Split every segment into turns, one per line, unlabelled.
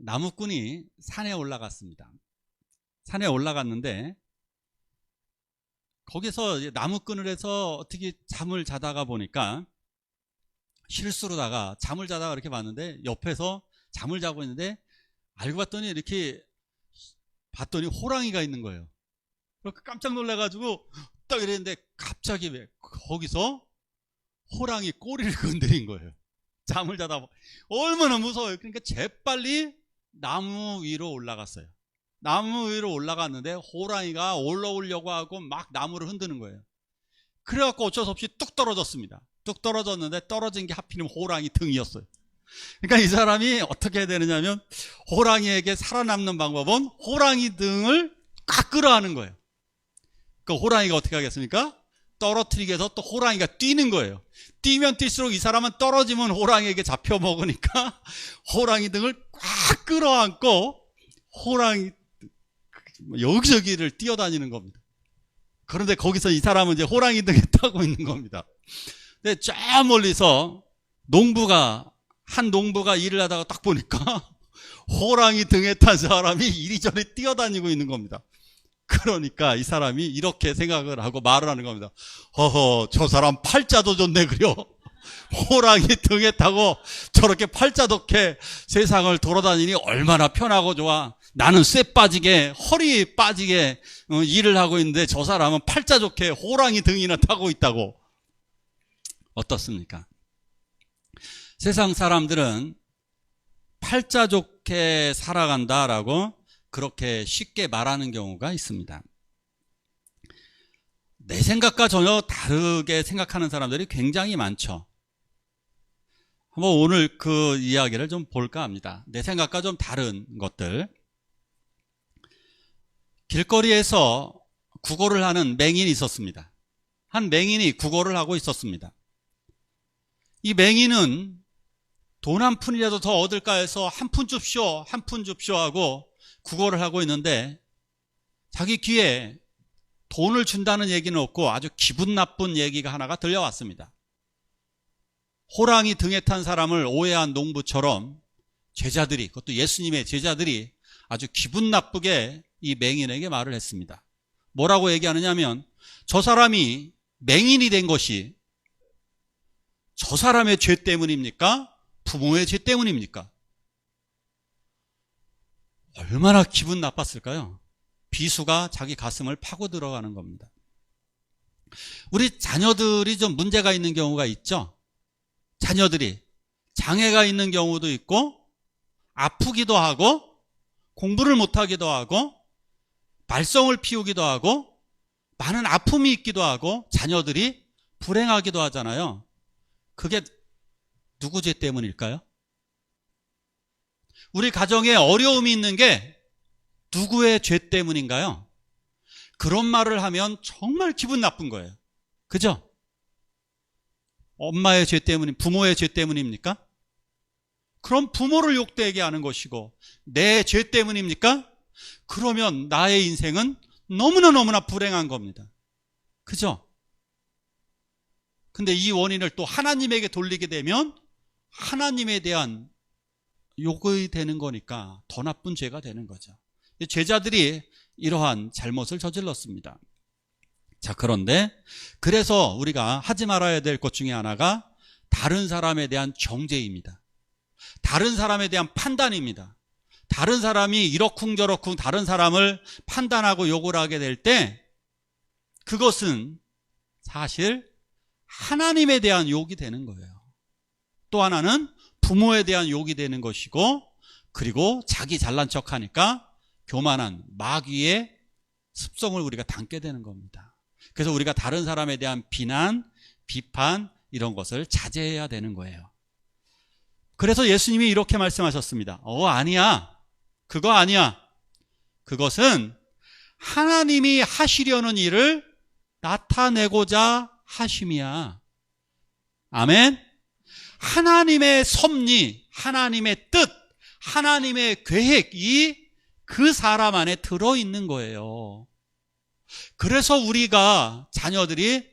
나무꾼이 산에 올라갔습니다. 산에 올라갔는데 거기서 나무꾼을 해서 어떻게 잠을 자다가 보니까 실수로다가 잠을 자다가 이렇게 봤는데 옆에서 잠을 자고 있는데 알고 봤더니 이렇게 봤더니 호랑이가 있는 거예요. 그래서 깜짝 놀라가지고 딱 이랬는데 갑자기 왜 거기서 호랑이 꼬리를 건드린 거예요. 잠을 자다 얼마나 무서워요. 그러니까 재빨리 나무 위로 올라갔어요. 나무 위로 올라갔는데 호랑이가 올라오려고 하고 막 나무를 흔드는 거예요. 그래갖고 어쩔 수 없이 뚝 떨어졌습니다. 뚝 떨어졌는데 떨어진 게 하필이면 호랑이 등이었어요. 그러니까 이 사람이 어떻게 해야 되느냐면 호랑이에게 살아남는 방법은 호랑이 등을 꽉 끌어안는 거예요. 그 호랑이가 어떻게 하겠습니까? 떨어뜨리기 위해서 또 호랑이가 뛰는 거예요. 뛰면 뛸수록 이 사람은 떨어지면 호랑이에게 잡혀 먹으니까 호랑이 등을 꽉 끌어안고 호랑이 여기저기를 뛰어다니는 겁니다. 그런데 거기서 이 사람은 이제 호랑이 등에 타고 있는 겁니다. 근데 저 멀리서 한 농부가 일을 하다가 딱 보니까 호랑이 등에 탄 사람이 이리저리 뛰어다니고 있는 겁니다. 그러니까 이 사람이 이렇게 생각을 하고 말을 하는 겁니다. 허허, 저 사람 팔자도 좋네 그려. 호랑이 등에 타고 저렇게 팔자 좋게 세상을 돌아다니니 얼마나 편하고 좋아. 나는 쇠 빠지게 허리 빠지게 일을 하고 있는데 저 사람은 팔자 좋게 호랑이 등이나 타고 있다고. 어떻습니까? 세상 사람들은 팔자 좋게 살아간다라고 그렇게 쉽게 말하는 경우가 있습니다. 내 생각과 전혀 다르게 생각하는 사람들이 굉장히 많죠. 한번 오늘 그 이야기를 좀 볼까 합니다. 내 생각과 좀 다른 것들. 길거리에서 구걸을 하는 맹인이 있었습니다. 한 맹인이 구걸을 하고 있었습니다. 이 맹인은 돈 한 푼이라도 더 얻을까 해서 한 푼 줍쇼, 한 푼 줍쇼 하고 구걸을 하고 있는데 자기 귀에 돈을 준다는 얘기는 없고 아주 기분 나쁜 얘기가 하나가 들려왔습니다. 호랑이 등에 탄 사람을 오해한 농부처럼 제자들이, 그것도 예수님의 제자들이 아주 기분 나쁘게 이 맹인에게 말을 했습니다. 뭐라고 얘기하느냐 하면 저 사람이 맹인이 된 것이 저 사람의 죄 때문입니까? 부모의 죄 때문입니까? 얼마나 기분 나빴을까요? 비수가 자기 가슴을 파고 들어가는 겁니다. 우리 자녀들이 좀 문제가 있는 경우가 있죠. 자녀들이 장애가 있는 경우도 있고 아프기도 하고 공부를 못하기도 하고 말썽을 피우기도 하고 많은 아픔이 있기도 하고 자녀들이 불행하기도 하잖아요. 그게 누구 죄 때문일까요? 우리 가정에 어려움이 있는 게 누구의 죄 때문인가요? 그런 말을 하면 정말 기분 나쁜 거예요. 그죠? 엄마의 죄 때문이, 부모의 죄 때문입니까? 그럼 부모를 욕되게 하는 것이고 내 죄 때문입니까? 그러면 나의 인생은 너무나 불행한 겁니다. 그죠? 근데 이 원인을 또 하나님에게 돌리게 되면 하나님에 대한 욕이 되는 거니까 더 나쁜 죄가 되는 거죠. 제자들이 이러한 잘못을 저질렀습니다. 자, 그런데 그래서 우리가 하지 말아야 될 것 중에 하나가 다른 사람에 대한 정죄입니다. 다른 사람에 대한 판단입니다. 다른 사람이 이러쿵저러쿵 다른 사람을 판단하고 욕을 하게 될 때 그것은 사실 하나님에 대한 욕이 되는 거예요. 또 하나는 부모에 대한 욕이 되는 것이고 그리고 자기 잘난 척하니까 교만한 마귀의 습성을 우리가 담게 되는 겁니다. 그래서 우리가 다른 사람에 대한 비난, 비판 이런 것을 자제해야 되는 거예요. 그래서 예수님이 이렇게 말씀하셨습니다. 아니야. 그거 아니야. 그것은 하나님이 하시려는 일을 나타내고자 하심이야. 아멘. 하나님의 섭리, 하나님의 뜻, 하나님의 계획이 그 사람 안에 들어있는 거예요. 그래서 우리가 자녀들이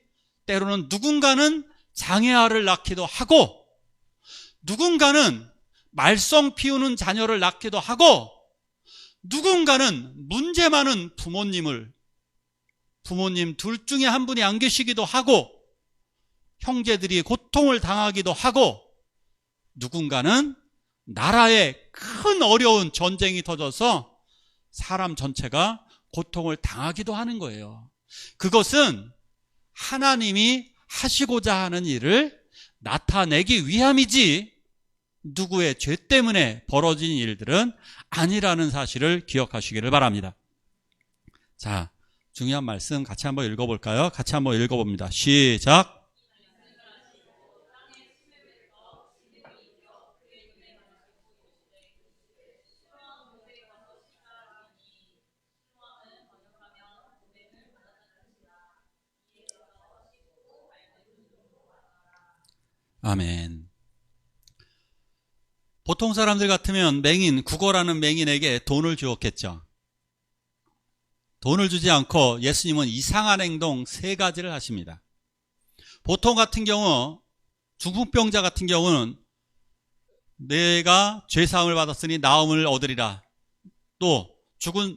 때로는 누군가는 장애아를 낳기도 하고 누군가는 말썽 피우는 자녀를 낳기도 하고, 누군가는 문제 많은 부모님 둘 중에 한 분이 안 계시기도 하고, 형제들이 고통을 당하기도 하고, 누군가는 나라에 큰 어려운 전쟁이 터져서 사람 전체가 고통을 당하기도 하는 거예요. 그것은 하나님이 하시고자 하는 일을 나타내기 위함이지 누구의 죄 때문에 벌어진 일들은 아니라는 사실을 기억하시기를 바랍니다. 자, 중요한 말씀 같이 한번 읽어볼까요? 같이 한번 읽어봅니다. 시작. 아멘. 보통 사람들 같으면 국어라는 맹인에게 돈을 주었겠죠. 돈을 주지 않고 예수님은 이상한 행동 3가지를 하십니다. 보통 같은 경우, 중풍병자 같은 경우는 내가 죄사함을 받았으니 나음을 얻으리라. 또 죽은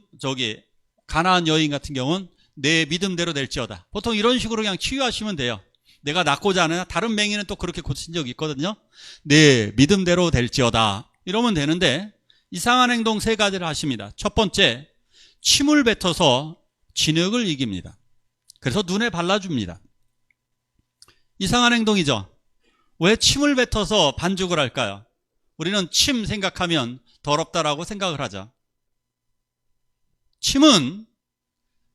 가나안 여인 같은 경우는 내 믿음대로 될지어다. 보통 이런 식으로 그냥 치유하시면 돼요. 내가 낫고자 하느냐? 다른 맹인은 또 그렇게 고친 적이 있거든요. 내 믿음대로 될지어다. 이러면 되는데 이상한 행동 3가지를 하십니다. 첫 번째, 침을 뱉어서 진흙을 이깁니다. 그래서 눈에 발라줍니다. 이상한 행동이죠. 왜 침을 뱉어서 반죽을 할까요? 우리는 침 생각하면 더럽다라고 생각을 하죠. 침은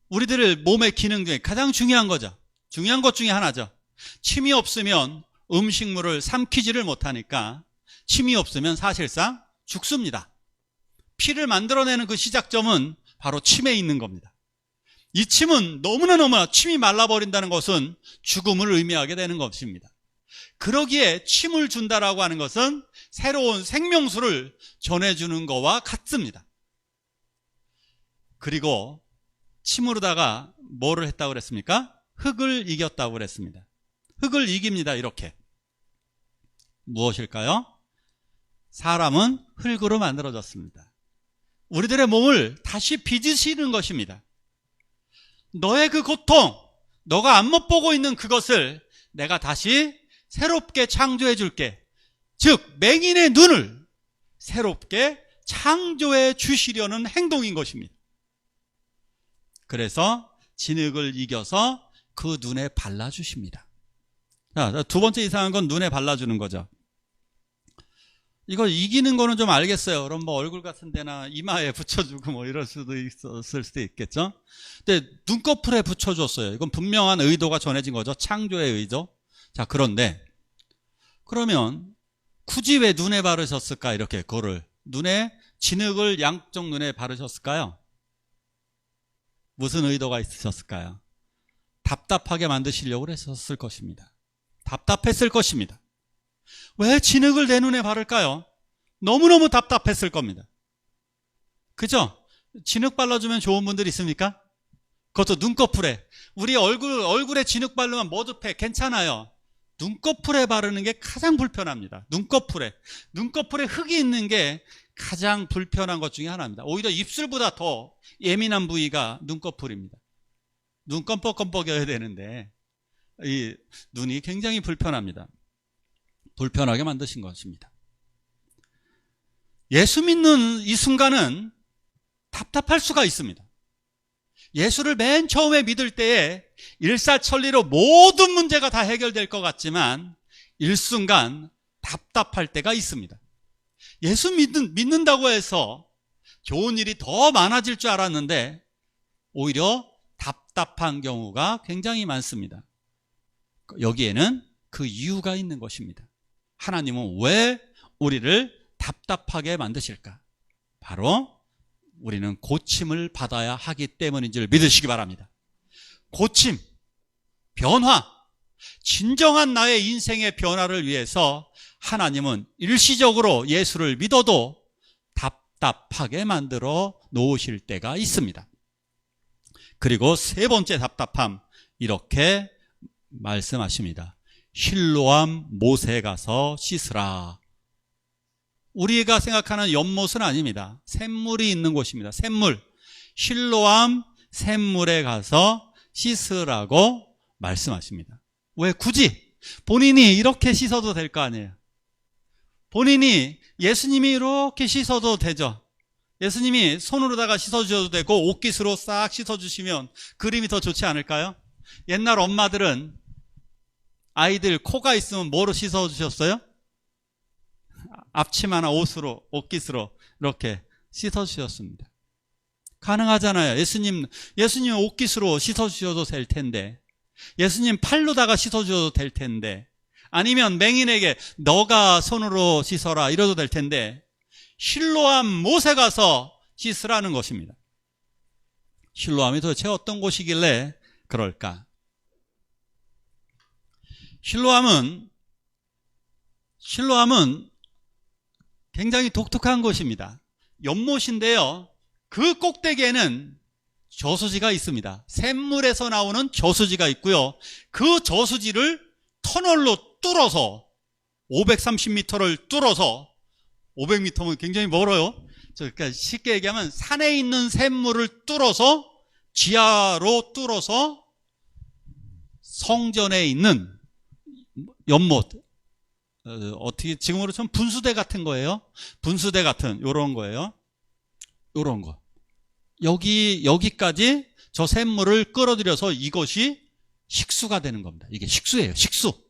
우리들 몸의 기능 중에 가장 중요한 거죠. 중요한 것 중에 하나죠. 침이 없으면 음식물을 삼키지를 못하니까 침이 없으면 사실상 죽습니다. 피를 만들어내는 그 시작점은 바로 침에 있는 겁니다. 이 침은 너무나 침이 말라버린다는 것은 죽음을 의미하게 되는 것입니다. 그러기에 침을 준다라고 하는 것은 새로운 생명수를 전해주는 것과 같습니다. 그리고 침으로다가 뭐를 했다고 그랬습니까? 흙을 이겼다고 그랬습니다. 흙을 이깁니다. 이렇게. 무엇일까요? 사람은 흙으로 만들어졌습니다. 우리들의 몸을 다시 빚으시는 것입니다. 너의 그 고통, 너가 안 못 보고 있는 그것을 내가 다시 새롭게 창조해 줄게. 즉 맹인의 눈을 새롭게 창조해 주시려는 행동인 것입니다. 그래서 진흙을 이겨서 그 눈에 발라주십니다. 자, 두 번째 이상한 건 눈에 발라주는 거죠. 이걸 이기는 거는 좀 알겠어요. 그럼 뭐 얼굴 같은 데나 이마에 붙여주고 뭐 이럴 수도 있었을 수도 있겠죠. 근데 눈꺼풀에 붙여줬어요. 이건 분명한 의도가 전해진 거죠. 창조의 의도. 자, 그런데 그러면 굳이 왜 눈에 바르셨을까? 이렇게 그거를 눈에 진흙을 양쪽 눈에 바르셨을까요? 무슨 의도가 있으셨을까요? 답답하게 만드시려고 했었을 것입니다. 답답했을 것입니다. 왜 진흙을 내 눈에 바를까요? 너무너무 답답했을 겁니다. 그죠? 진흙 발라주면 좋은 분들 있습니까? 그것도 눈꺼풀에. 우리 얼굴에 진흙 바르면 머드팩 괜찮아요. 눈꺼풀에 바르는 게 가장 불편합니다. 눈꺼풀에 흙이 있는 게 가장 불편한 것 중에 하나입니다. 오히려 입술보다 더 예민한 부위가 눈꺼풀입니다. 눈 껌뻑껌뻑여야 되는데 이 눈이 굉장히 불편합니다. 불편하게 만드신 것입니다. 예수 믿는 이 순간은 답답할 수가 있습니다. 예수를 맨 처음에 믿을 때에 일사천리로 모든 문제가 다 해결될 것 같지만 일순간 답답할 때가 있습니다. 예수 믿는다고 해서 좋은 일이 더 많아질 줄 알았는데 오히려 답답한 경우가 굉장히 많습니다. 여기에는 그 이유가 있는 것입니다. 하나님은 왜 우리를 답답하게 만드실까? 바로 우리는 고침을 받아야 하기 때문인 줄 믿으시기 바랍니다. 고침, 변화, 진정한 나의 인생의 변화를 위해서 하나님은 일시적으로 예수를 믿어도 답답하게 만들어 놓으실 때가 있습니다. 그리고 세 번째 답답함, 이렇게 말씀하십니다. 실로암 못에 가서 씻으라. 우리가 생각하는 연못은 아닙니다. 샘물이 있는 곳입니다. 샘물. 실로암 샘물에 가서 씻으라고 말씀하십니다. 왜 굳이? 본인이 이렇게 씻어도 될 거 아니에요. 본인이 예수님이 이렇게 씻어도 되죠. 예수님이 손으로다가 씻어주셔도 되고 옷깃으로 싹 씻어주시면 그림이 더 좋지 않을까요? 옛날 엄마들은 아이들 코가 있으면 뭐로 씻어주셨어요? 앞치마나 옷으로, 옷깃으로 이렇게 씻어주셨습니다. 가능하잖아요. 예수님 옷깃으로 씻어주셔도 될 텐데, 예수님 팔로다가 씻어주셔도 될 텐데, 아니면 맹인에게 너가 손으로 씻어라 이러도 될 텐데, 실로암 못에 가서 씻으라는 것입니다. 실로암이 도대체 어떤 곳이길래 그럴까? 실로암은 굉장히 독특한 곳입니다. 연못인데요, 그 꼭대기에는 저수지가 있습니다. 샘물에서 나오는 저수지가 있고요, 그 저수지를 터널로 뚫어서 530m를 뚫어서, 500m면 굉장히 멀어요. 그러니까 쉽게 얘기하면 산에 있는 샘물을 뚫어서 지하로 뚫어서 성전에 있는 연못, 어떻게 지금으로 좀 분수대 같은 거예요. 분수대 같은 요런 거예요. 요런 거. 여기까지 저 샘물을 끌어들여서 이것이 식수가 되는 겁니다. 이게 식수예요. 식수.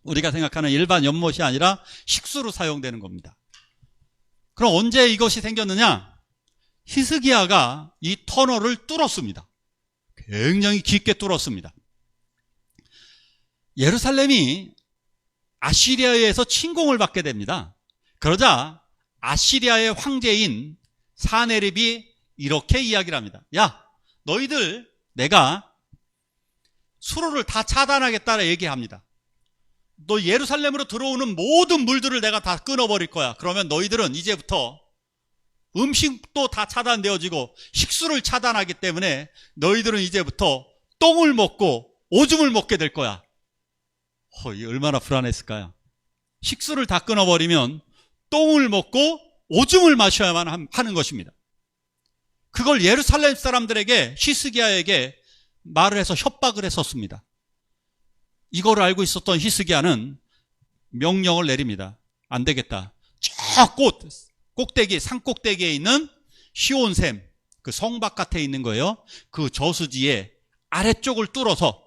우리가 생각하는 일반 연못이 아니라 식수로 사용되는 겁니다. 그럼 언제 이것이 생겼느냐? 히스기야가 이 터널을 뚫었습니다. 굉장히 깊게 뚫었습니다. 예루살렘이 아시리아에 의해서 침공을 받게 됩니다. 그러자 아시리아의 황제인 사네립이 이렇게 이야기를 합니다. 야, 너희들 내가 수로를 다 차단하겠다라 얘기합니다. 너 예루살렘으로 들어오는 모든 물들을 내가 다 끊어버릴 거야. 그러면 너희들은 이제부터 음식도 다 차단되어지고 식수를 차단하기 때문에 너희들은 이제부터 똥을 먹고 오줌을 먹게 될 거야. 이게 얼마나 불안했을까요? 식수를 다 끊어버리면 똥을 먹고 오줌을 마셔야만 하는 것입니다. 그걸 예루살렘 사람들에게, 히스기야에게 말을 해서 협박을 했었습니다. 이걸 알고 있었던 히스기야는 명령을 내립니다. 안 되겠다. 저 꼭대기, 산 꼭대기에 있는 시온샘, 그 성 바깥에 있는 거예요. 그 저수지의 아래쪽을 뚫어서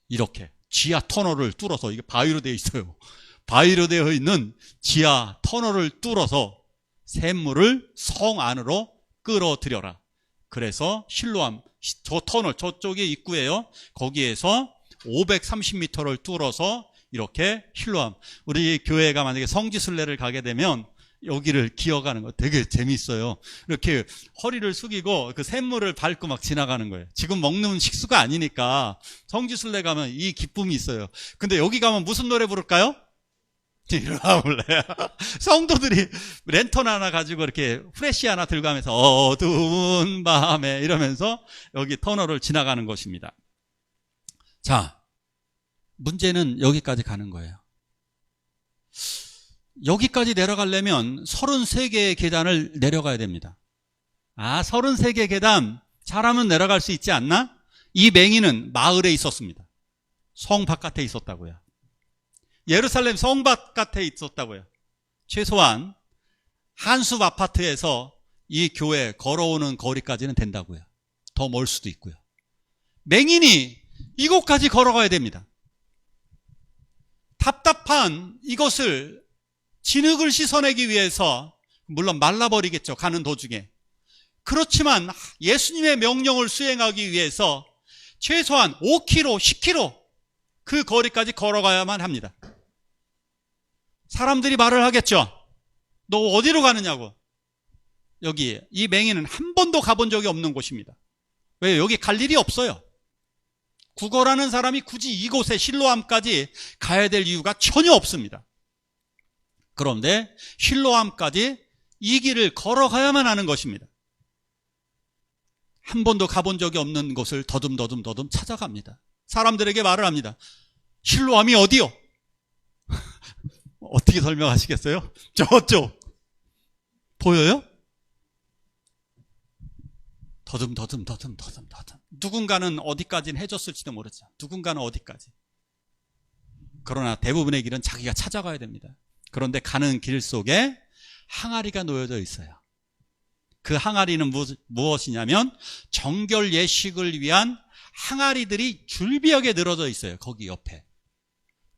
이렇게 지하 터널을 뚫어서, 이게 바위로 되어 있어요. 바위로 되어 있는 지하 터널을 뚫어서 샘물을 성 안으로 끌어들여라. 그래서 실로암, 저 터널, 저쪽이 입구예요. 거기에서 530m를 뚫어서 이렇게 실로암. 우리 교회가 만약에 성지순례를 가게 되면 여기를 기어가는 거 되게 재밌어요. 이렇게 허리를 숙이고 그 샘물을 밟고 막 지나가는 거예요. 지금 먹는 식수가 아니니까 성지순례 가면 이 기쁨이 있어요. 근데 여기 가면 무슨 노래 부를까요? 일어나 볼래요? 성도들이 랜턴 하나 가지고 이렇게 후레쉬 하나 들고 가면서 어두운 밤에 이러면서 여기 터널을 지나가는 것입니다. 자, 문제는 여기까지 가는 거예요. 여기까지 내려가려면 33개의 계단을 내려가야 됩니다. 33개 계단 잘하면 내려갈 수 있지 않나? 이 맹인은 마을에 있었습니다. 성 바깥에 있었다고요. 예루살렘 성 바깥에 있었다고요. 최소한 한숲 아파트에서 이 교회 걸어오는 거리까지는 된다고요. 더 멀 수도 있고요. 맹인이 이곳까지 걸어가야 됩니다. 답답한 이것을 진흙을 씻어내기 위해서, 물론 말라버리겠죠, 가는 도중에. 그렇지만 예수님의 명령을 수행하기 위해서 최소한 5km, 10km 그 거리까지 걸어가야만 합니다. 사람들이 말을 하겠죠. 너 어디로 가느냐고. 여기 이 맹인은 한 번도 가본 적이 없는 곳입니다. 왜? 여기 갈 일이 없어요. 구걸하는 사람이 굳이 이곳에 실로암까지 가야 될 이유가 전혀 없습니다. 그런데 실로암까지 이 길을 걸어가야만 하는 것입니다. 한 번도 가본 적이 없는 곳을 더듬 찾아갑니다. 사람들에게 말을 합니다. 실로암이 어디요? 어떻게 설명하시겠어요? 저쪽 보여요? 더듬. 누군가는 어디까지는 해줬을지도 모르죠. 누군가는 어디까지. 그러나 대부분의 길은 자기가 찾아가야 됩니다. 그런데 가는 길 속에 항아리가 놓여져 있어요. 그 항아리는 무엇이냐면 정결 예식을 위한 항아리들이 줄비하게 늘어져 있어요. 거기 옆에.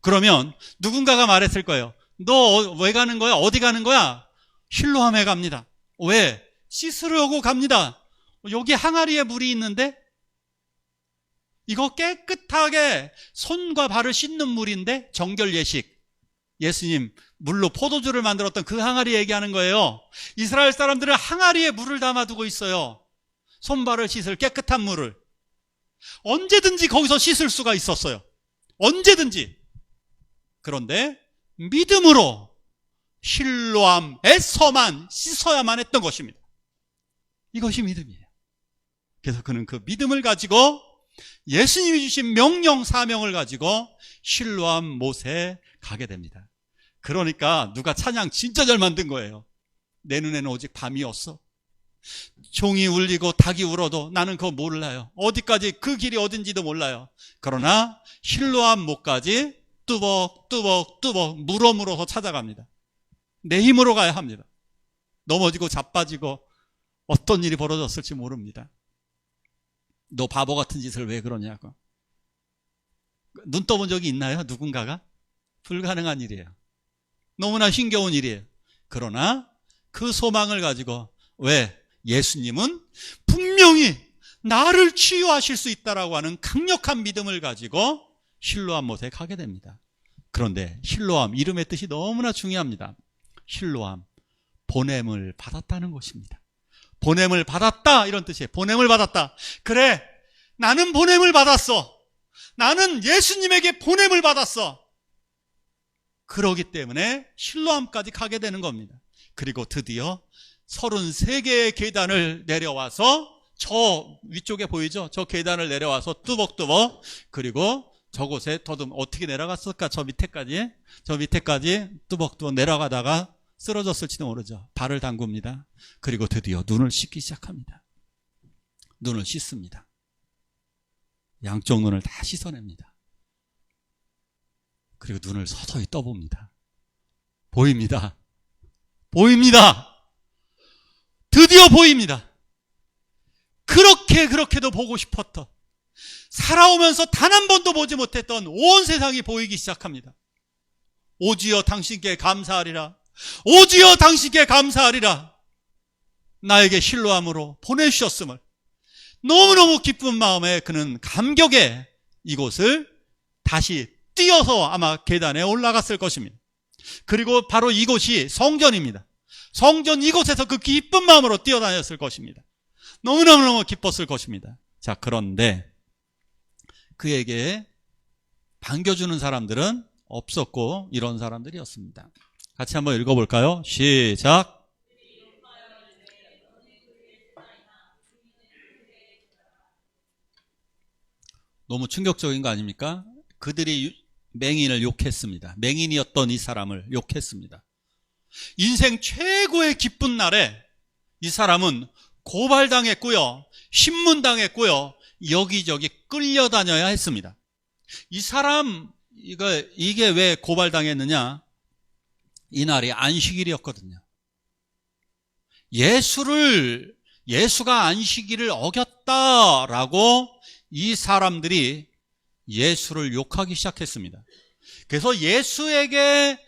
그러면 누군가가 말했을 거예요. 너 왜 가는 거야? 어디 가는 거야? 실로암에 갑니다. 왜? 씻으려고 갑니다. 여기 항아리에 물이 있는데 이거 깨끗하게 손과 발을 씻는 물인데 정결 예식. 예수님 물로 포도주를 만들었던 그 항아리 얘기하는 거예요. 이스라엘 사람들은 항아리에 물을 담아두고 있어요. 손발을 씻을 깨끗한 물을. 언제든지 거기서 씻을 수가 있었어요. 언제든지. 그런데 믿음으로 실로암에서만 씻어야만 했던 것입니다. 이것이 믿음이에요. 그래서 그는 그 믿음을 가지고 예수님이 주신 명령 사명을 가지고 실로암 못에 가게 됩니다. 그러니까 누가 찬양 진짜 잘 만든 거예요. 내 눈에는 오직 밤이었어. 종이 울리고 닭이 울어도 나는 그거 몰라요. 어디까지 그 길이 어딘지도 몰라요. 그러나 실로암 못까지 뚜벅 물어서 찾아갑니다. 내 힘으로 가야 합니다. 넘어지고 자빠지고 어떤 일이 벌어졌을지 모릅니다. 너 바보 같은 짓을 왜 그러냐고. 눈 떠본 적이 있나요? 누군가가? 불가능한 일이에요. 너무나 힘겨운 일이에요. 그러나 그 소망을 가지고 왜? 예수님은 분명히 나를 치유하실 수 있다라고 하는 강력한 믿음을 가지고 실로암 못에 가게 됩니다. 그런데 실로암 이름의 뜻이 너무나 중요합니다. 실로암 보냄을 받았다는 것입니다. 보냄을 받았다 이런 뜻이에요. 보냄을 받았다. 그래 나는 보냄을 받았어. 나는 예수님에게 보냄을 받았어. 그러기 때문에 실로암까지 가게 되는 겁니다. 그리고 드디어 33개의 계단을 내려와서 저 위쪽에 보이죠? 저 계단을 내려와서 뚜벅뚜벅 그리고 저곳에 더듬 어떻게 내려갔을까? 저 밑에까지 뚜벅뚜벅 내려가다가 쓰러졌을지도 모르죠. 발을 담굽니다. 그리고 드디어 눈을 씻기 시작합니다. 눈을 씻습니다. 양쪽 눈을 다 씻어냅니다. 그리고 눈을 서서히 떠봅니다. 보입니다. 드디어 보입니다. 그렇게도 보고 싶었던, 살아오면서 단 한 번도 보지 못했던 온 세상이 보이기 시작합니다. 오주여 당신께 감사하리라. 오주여 당신께 감사하리라. 나에게 실로암으로 보내주셨음을 너무너무 기쁜 마음에 그는 감격에 이곳을 다시 뛰어서 아마 계단에 올라갔을 것입니다. 그리고 바로 이곳이 성전입니다. 성전 이곳에서 그 기쁜 마음으로 뛰어다녔을 것입니다. 너무너무 기뻤을 것입니다. 자, 그런데 그에게 반겨주는 사람들은 없었고 이런 사람들이었습니다. 같이 한번 읽어볼까요? 시작. 너무 충격적인 거 아닙니까? 그들이 맹인을 욕했습니다. 맹인이었던 이 사람을 욕했습니다. 인생 최고의 기쁜 날에 이 사람은 고발당했고요, 신문당했고요, 여기저기 끌려다녀야 했습니다. 이 사람 이게 왜 고발당했느냐? 이날이 안식일이었거든요. 예수가 안식일을 어겼다라고 이 사람들이 예수를 욕하기 시작했습니다. 그래서 예수에게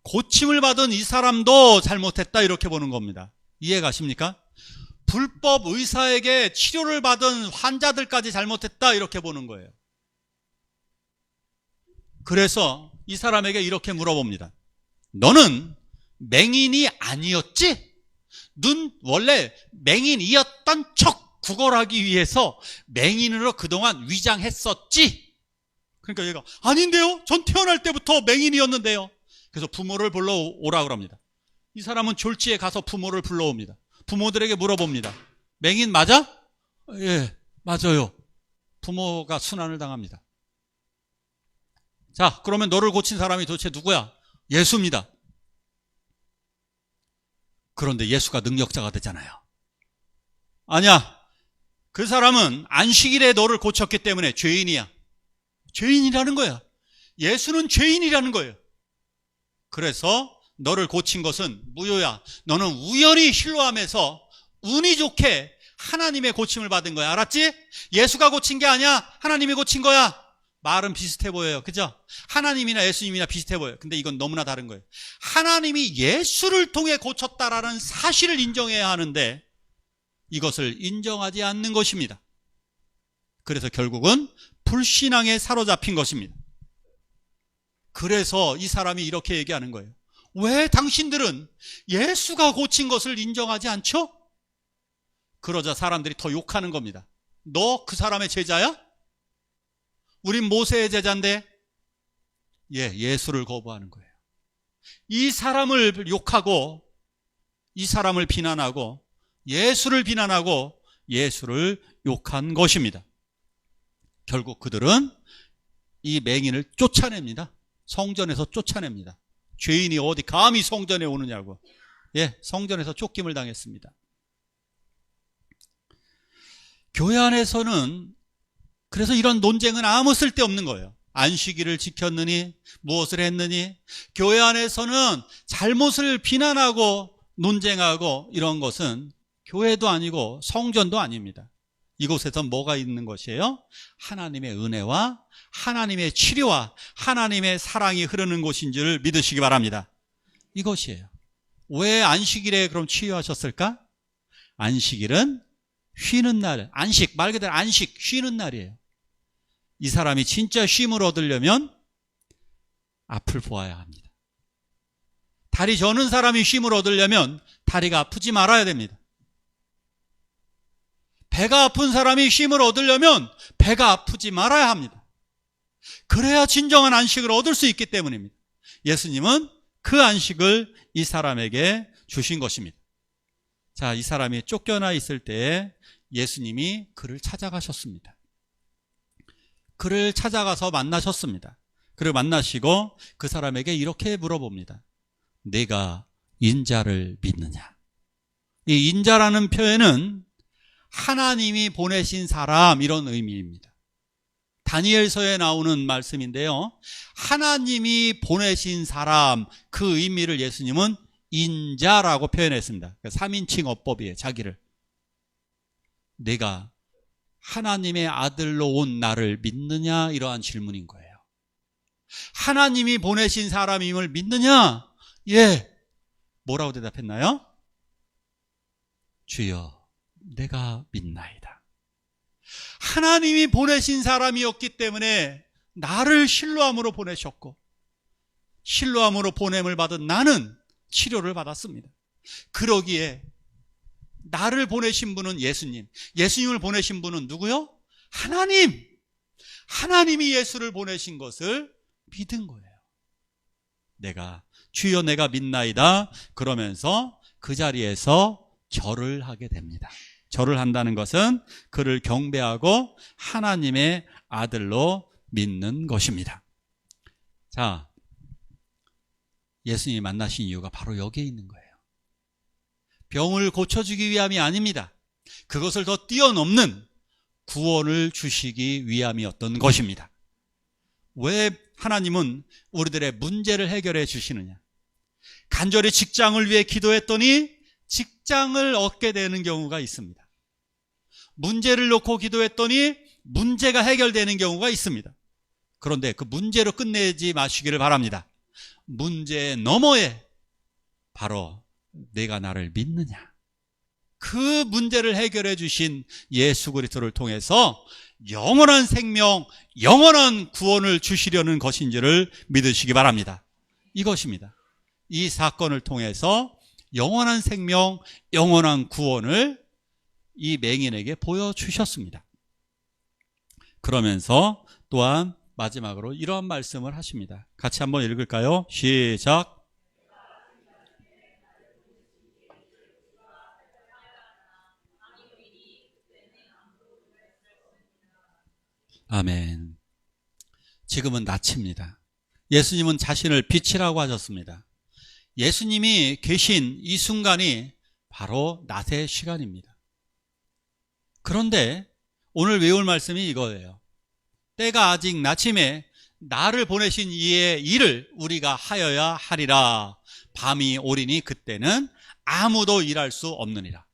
고침을 받은 이 사람도 잘못했다 이렇게 보는 겁니다. 이해 가십니까? 불법 의사에게 치료를 받은 환자들까지 잘못했다 이렇게 보는 거예요. 그래서 이 사람에게 이렇게 물어봅니다. 너는 맹인이 아니었지? 원래 맹인이었던 척 구걸하기 위해서 맹인으로 그동안 위장했었지? 그러니까 얘가 아닌데요? 전 태어날 때부터 맹인이었는데요. 그래서 부모를 불러오라 그럽니다. 이 사람은 졸지에 가서 부모를 불러옵니다. 부모들에게 물어봅니다. 맹인 맞아? 예, 맞아요. 부모가 순환을 당합니다. 자, 그러면 너를 고친 사람이 도대체 누구야? 예수입니다. 그런데 예수가 능력자가 되잖아요. 아니야. 그 사람은 안식일에 너를 고쳤기 때문에 죄인이야. 죄인이라는 거야. 예수는 죄인이라는 거예요. 그래서 너를 고친 것은 무효야. 너는 우연히 실로암에서 운이 좋게 하나님의 고침을 받은 거야. 알았지? 예수가 고친 게 아니야. 하나님이 고친 거야. 말은 비슷해 보여요. 그죠? 하나님이나 예수님이나 비슷해 보여요. 근데 이건 너무나 다른 거예요. 하나님이 예수를 통해 고쳤다라는 사실을 인정해야 하는데 이것을 인정하지 않는 것입니다. 그래서 결국은 불신앙에 사로잡힌 것입니다. 그래서 이 사람이 이렇게 얘기하는 거예요. 왜 당신들은 예수가 고친 것을 인정하지 않죠? 그러자 사람들이 더 욕하는 겁니다. 너 그 사람의 제자야? 우린 모세의 제자인데. 예수를 거부하는 거예요. 이 사람을 욕하고 이 사람을 비난하고 예수를 비난하고 예수를 욕한 것입니다. 결국 그들은 이 맹인을 쫓아냅니다. 성전에서 쫓아냅니다. 죄인이 어디 감히 성전에 오느냐고. 성전에서 쫓김을 당했습니다. 교회 안에서는 그래서 이런 논쟁은 아무 쓸데없는 거예요. 안식일을 지켰느니 무엇을 했느니. 교회 안에서는 잘못을 비난하고 논쟁하고 이런 것은 교회도 아니고 성전도 아닙니다. 이곳에서 뭐가 있는 것이에요? 하나님의 은혜와 하나님의 치료와 하나님의 사랑이 흐르는 곳인 줄 믿으시기 바랍니다. 이것이에요. 왜 안식일에 그럼 치유하셨을까? 안식일은 쉬는 날, 안식, 말 그대로 안식, 쉬는 날이에요. 이 사람이 진짜 쉼을 얻으려면 앞을 보아야 합니다. 다리 저는 사람이 쉼을 얻으려면 다리가 아프지 말아야 됩니다. 배가 아픈 사람이 쉼을 얻으려면 배가 아프지 말아야 합니다. 그래야 진정한 안식을 얻을 수 있기 때문입니다. 예수님은 그 안식을 이 사람에게 주신 것입니다. 자, 이 사람이 쫓겨나 있을 때 예수님이 그를 찾아가셨습니다. 그를 찾아가서 만나셨습니다. 그를 만나시고 그 사람에게 이렇게 물어봅니다. 네가 인자를 믿느냐? 이 인자라는 표현은 하나님이 보내신 사람 이런 의미입니다. 다니엘서에 나오는 말씀인데요. 하나님이 보내신 사람 그 의미를 예수님은 인자라고 표현했습니다. 3인칭 어법이에요. 자기를. 내가 하나님의 아들로 온 나를 믿느냐? 이러한 질문인 거예요. 하나님이 보내신 사람임을 믿느냐? 뭐라고 대답했나요? 주여 내가 믿나이다. 하나님이 보내신 사람이었기 때문에 나를 실로암으로 보내셨고 실로암으로 보냄을 받은 나는 치료를 받았습니다. 그러기에 나를 보내신 분은 예수님, 예수님을 보내신 분은 누구요? 하나님. 하나님이 예수를 보내신 것을 믿은 거예요. 내가 주여 내가 믿나이다 그러면서 그 자리에서 절을 하게 됩니다. 절을 한다는 것은 그를 경배하고 하나님의 아들로 믿는 것입니다. 자, 예수님이 만나신 이유가 바로 여기에 있는 거예요. 병을 고쳐주기 위함이 아닙니다. 그것을 더 뛰어넘는 구원을 주시기 위함이었던 것입니다. 왜 하나님은 우리들의 문제를 해결해 주시느냐? 간절히 직장을 위해 기도했더니 직장을 얻게 되는 경우가 있습니다. 문제를 놓고 기도했더니 문제가 해결되는 경우가 있습니다. 그런데 그 문제로 끝내지 마시기를 바랍니다. 문제 너머에 바로 내가 나를 믿느냐? 그 문제를 해결해 주신 예수 그리스도를 통해서 영원한 생명, 영원한 구원을 주시려는 것인지를 믿으시기 바랍니다. 이것입니다. 이 사건을 통해서 영원한 생명, 영원한 구원을 이 맹인에게 보여주셨습니다. 그러면서 또한 마지막으로 이러한 말씀을 하십니다. 같이 한번 읽을까요? 시작. 아멘. 지금은 낮입니다. 예수님은 자신을 빛이라고 하셨습니다. 예수님이 계신 이 순간이 바로 낮의 시간입니다. 그런데 오늘 외울 말씀이 이거예요. 때가 아직 낮임에 나를 보내신 이의 일을 우리가 하여야 하리라. 밤이 오리니 그때는 아무도 일할 수 없느니라.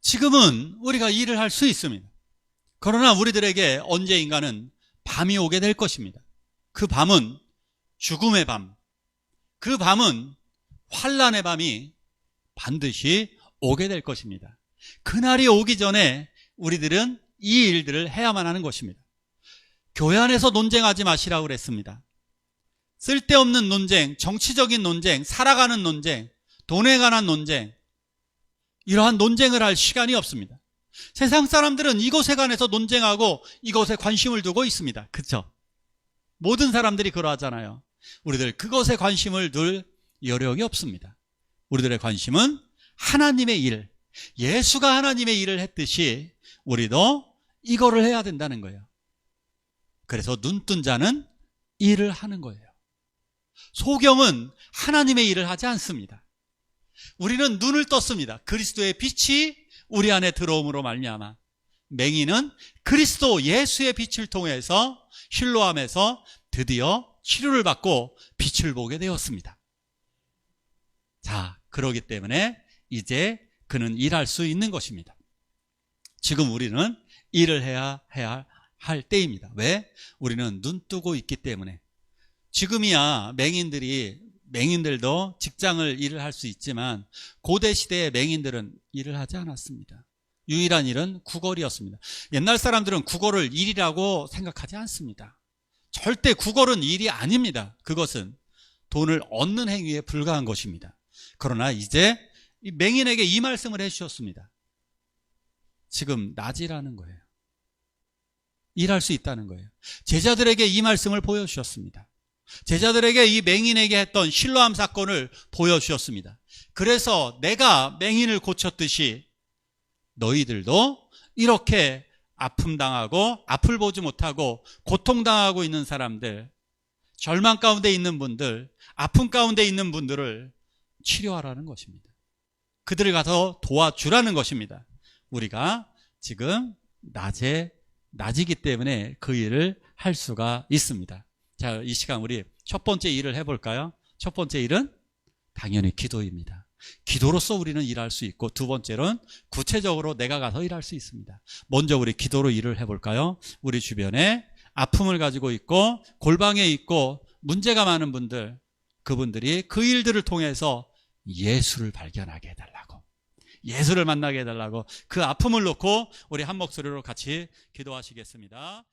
지금은 우리가 일을 할 수 있습니다. 그러나 우리들에게 언제인가는 밤이 오게 될 것입니다. 그 밤은 죽음의 밤, 그 밤은 환난의 밤이 반드시 오게 될 것입니다. 그날이 오기 전에 우리들은 이 일들을 해야만 하는 것입니다. 교회 안에서 논쟁하지 마시라고 그랬습니다. 쓸데없는 논쟁, 정치적인 논쟁, 살아가는 논쟁, 돈에 관한 논쟁, 이러한 논쟁을 할 시간이 없습니다. 세상 사람들은 이것에 관해서 논쟁하고 이것에 관심을 두고 있습니다. 그렇죠? 모든 사람들이 그러하잖아요. 우리들 그것에 관심을 둘 여력이 없습니다. 우리들의 관심은 하나님의 일, 예수가 하나님의 일을 했듯이 우리도 이거를 해야 된다는 거예요. 그래서 눈뜬 자는 일을 하는 거예요. 소경은 하나님의 일을 하지 않습니다. 우리는 눈을 떴습니다. 그리스도의 빛이 우리 안에 들어옴으로 말미암아 맹인은 그리스도 예수의 빛을 통해서 실로암에서 드디어 치료를 받고 빛을 보게 되었습니다. 자, 그러기 때문에 이제 그는 일할 수 있는 것입니다. 지금 우리는 일을 해야 할 때입니다. 왜? 우리는 눈 뜨고 있기 때문에. 지금이야 맹인들도 직장을 일을 할 수 있지만 고대 시대의 맹인들은 일을 하지 않았습니다. 유일한 일은 구걸이었습니다. 옛날 사람들은 구걸을 일이라고 생각하지 않습니다. 절대 구걸은 일이 아닙니다. 그것은 돈을 얻는 행위에 불과한 것입니다. 그러나 이제 이 맹인에게 이 말씀을 해주셨습니다. 지금 낮이라는 거예요. 일할 수 있다는 거예요. 제자들에게 이 말씀을 보여주셨습니다. 제자들에게 이 맹인에게 했던 실로암 사건을 보여주셨습니다. 그래서 내가 맹인을 고쳤듯이 너희들도 이렇게 아픔당하고 앞을 보지 못하고 고통당하고 있는 사람들, 절망 가운데 있는 분들, 아픔 가운데 있는 분들을 치료하라는 것입니다. 그들을 가서 도와주라는 것입니다. 우리가 지금 낮이기 때문에 그 일을 할 수가 있습니다. 자, 이 시간 우리 첫 번째 일을 해볼까요? 첫 번째 일은 당연히 기도입니다. 기도로서 우리는 일할 수 있고, 두 번째로는 구체적으로 내가 가서 일할 수 있습니다. 먼저 우리 기도로 일을 해볼까요? 우리 주변에 아픔을 가지고 있고 골방에 있고 문제가 많은 분들, 그분들이 그 일들을 통해서 예수를 발견하게 해달라고, 예수를 만나게 해달라고 그 아픔을 놓고 우리 한 목소리로 같이 기도하시겠습니다.